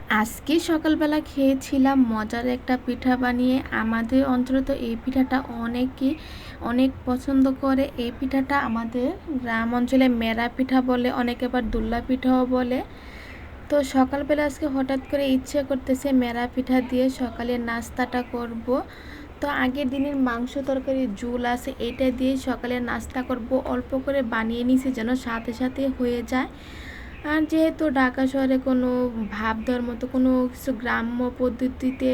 আজকে সকালবেলা খেয়েছিলাম মজার একটা পিঠা বানিয়ে। আমাদের অঞ্চলে তো এই পিঠাটা অনেক পছন্দ করে। এই পিঠাটা আমাদের গ্রাম অঞ্চলে মেরা পিঠা বলে, অনেকে আবার দুল্লা পিঠাও বলে। তো সকালবেলা আজকে হঠাৎ করে ইচ্ছে করতেছে মেরা পিঠা দিয়ে সকালের নাস্তাটা করব। তো আগের দিনের মাংস তরকারি ঝোল আছে, এটা দিয়ে সকালের নাস্তা করব। অল্প করে বানিয়ে নিছি যেন সাথে সাথে হয়ে যায়। আর যেহেতু ঢাকা শহরে কোনো ভাপ দেওয়ার মতো কোনো কিছু গ্রাম্য পদ্ধতিতে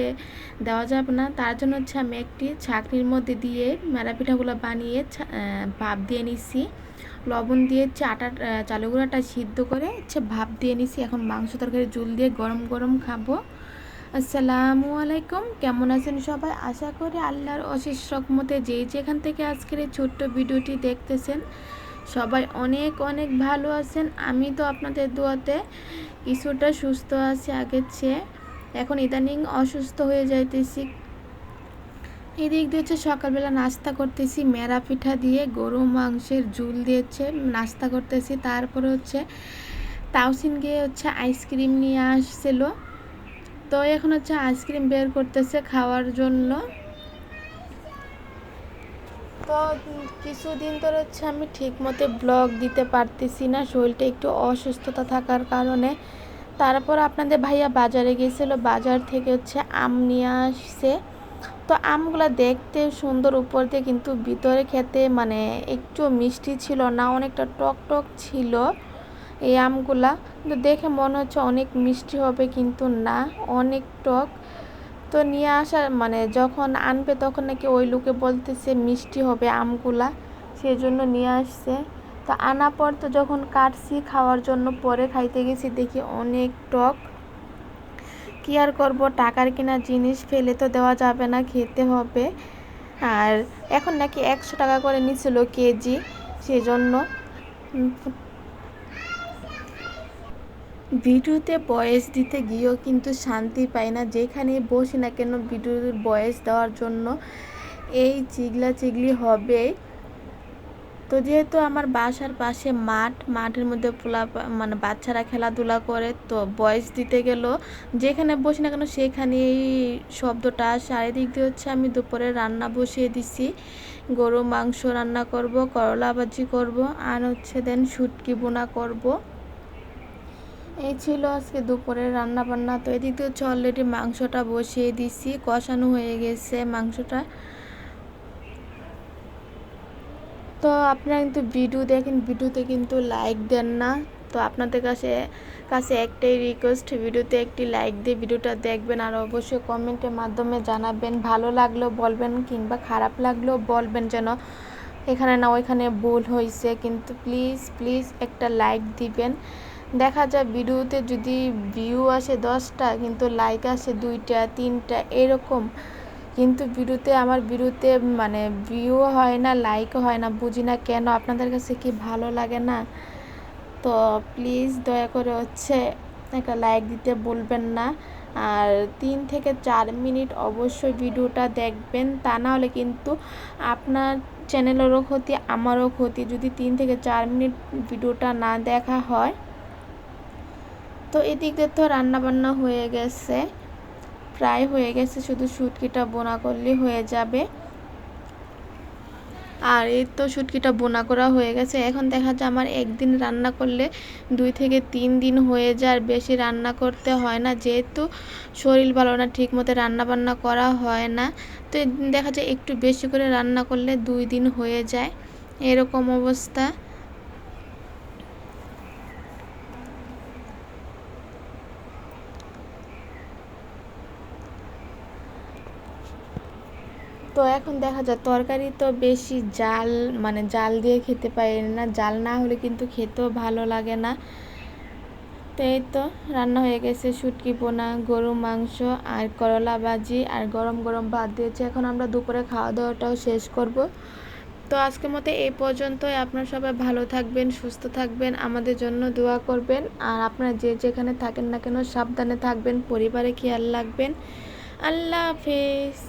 দেওয়া যাবে না, তার জন্য হচ্ছে আমি একটি ছাঁকনির মধ্যে দিয়ে মেরা পিঠাগুলো বানিয়ে ভাপ দিয়ে নিছি। লবণ দিয়ে চালের গুঁড়াটা সিদ্ধ করে ভাপ দিয়ে নিছি। এখন মাংস তরকারি ঝোল দিয়ে গরম গরম খাবো। আসসালামু আলাইকুম, কেমন আছেন সবাই? আশা করি আল্লাহর অশেষ রহমতে যেখান থেকে আজকের এই ছোট্ট ভিডিওটি দেখতেছেন সবাই অনেক অনেক ভালো আছেন। আমি তো আপনাদের দোয়াতে কিছুটা সুস্থ আছি আগের চেয়ে। এখন ইদানিং অসুস্থ হয়ে যাইতেছি। এদিক দিয়ে সকালবেলা নাস্তা করতেছি মেরা পিঠা দিয়ে, গরু মাংসের ঝোল দিয়েছে নাস্তা করতেছি। তারপরে তাওসিন গিয়ে আইসক্রিম নিয়ে আসছিল। তো এখন আইসক্রিম বের করতেছে খাওয়ার জন্য। তো কিছুদিন ধরে আমি ঠিক মতো ব্লগ দিতে পারতেছি না, শরীরটা একটু অসুস্থতা থাকার কারণে। তারপর আপনাদের ভাইয়া বাজারে গিয়েছিল, বাজার থেকে আম নিয়ে আসছে। তো আমগুলো দেখতে সুন্দর উপর দিয়ে, কিন্তু ভিতরে খেতে মানে একটু মিষ্টি ছিল না, অনেকটা টক টক ছিল এই আমগুলা। কিন্তু দেখে মনে হচ্ছে অনেক মিষ্টি হবে, কিন্তু না, অনেক টক। তো নিয়ে আসার মানে যখন আনবে তখন নাকি ওই লোকে বলতেছে মিষ্টি হবে আমগুলা, সেই জন্য নিয়ে আসছে। তো আনার পর তো যখন কাটছি খাওয়ার জন্য, পরে খাইতে গেছি দেখি অনেক টক। কী আর করবো, টাকার কিনা জিনিস ফেলে তো দেওয়া যাবে না, খেতে হবে। আর এখন নাকি 100 টাকা করে নিছিল কেজি, সেজন্য ভিডিওতে ভয়েস দিতে গিয়েও কিন্তু শান্তি পাই না। যেখানে বসি না কেন ভিডিওর ভয়েস দেওয়ার জন্য এই চিগলি হবে। তো যেহেতু আমার বাসার পাশে মাঠের মধ্যে মানে বাচ্চারা খেলাধুলা করে, তো ভয়েস দিতে গেল যেখানে বসি না কেন সেখানে এই শব্দটা আসে। আর এদিক দিয়ে আমি দুপুরে রান্না বসিয়ে দিছি। গরু মাংস রান্না করব, করলা ভাজি করব, আর দেন শুটকি বোনা করব। এই ছিল আজকে দুপুরের রান্না বান্না। তো এদিক দিয়ে অলরেডি মাংসটা বসিয়ে দিছি, কষানো হয়ে গেছে মাংসটা। তো আপনারা কিন্তু ভিডিও দেখেন, ভিডিওতে কিন্তু লাইক দেন না। তো আপনাদের কাছে একটাই রিকোয়েস্ট, ভিডিওতে একটি লাইক দিয়ে ভিডিওটা দেখবেন। আর অবশ্যই কমেন্টের মাধ্যমে জানাবেন, ভালো লাগলেও বলবেন কিংবা খারাপ লাগলেও বলবেন, যেন এখানে না ওইখানে ভুল হয়েছে। কিন্তু প্লিজ একটা লাইক দিবেন। দেখা যায় ভিডিওতে যদি ভিউ আসে 10টা, কিন্তু লাইক আসে 2টা 3টা এরকম। কিন্তু আমার ভিডিওতে মানে ভিউ হয় না, লাইকও হয় না, বুঝি না কেন। আপনাদের কাছে কি ভালো লাগে না? তো প্লিজ দয়া করে একটা লাইক দিতে বলবেন না। আর 3 থেকে 4 মিনিট অবশ্যই ভিডিওটা দেখবেন, তা না হলে কিন্তু আপনার চ্যানেলেরও ক্ষতি, আমারও ক্ষতি, যদি 3 থেকে 4 মিনিট ভিডিওটা না দেখা হয়। তো এদিক দিয়ে তো রান্নাবান্না হয়ে গেছে, প্রায় হয়ে গেছে, শুধু শুটকিটা বোনা করলেই হয়ে যাবে। আর এই তো শুটকিটা বোনা করা হয়ে গেছে। এখন দেখা যায় আমার একদিন রান্না করলে 2 থেকে 3 দিন হয়ে যায়, আর বেশি রান্না করতে হয় না, যেহেতু শরীর ভালো না, ঠিক মতো রান্না বান্না করা হয় না। তো দেখা যায় একটু বেশি করে রান্না করলে 2 দিন হয়ে যায়, এরকম অবস্থা। তো এখন দেখা যায় তরকারি তো বেশি জাল দিয়ে খেতে পারি না, জাল না হলে কিন্তু খেতেও ভালো লাগে না। তো এই তো রান্না হয়ে গেছে শুটকি বোনা, গরু মাংস আর করলা ভাজি, আর গরম গরম ভাত দিয়েছে। এখন আমরা দুপুরে খাওয়া দাওয়াটাও শেষ করব। তো আজকের মতো এই পর্যন্তই। আপনারা সবাই ভালো থাকবেন, সুস্থ থাকবেন, আমাদের জন্য দোয়া করবেন। আর আপনারা যেখানে থাকেন না কেন সাবধানে থাকবেন, পরিবারে খেয়াল রাখবেন। আল্লাহ হাফেজ।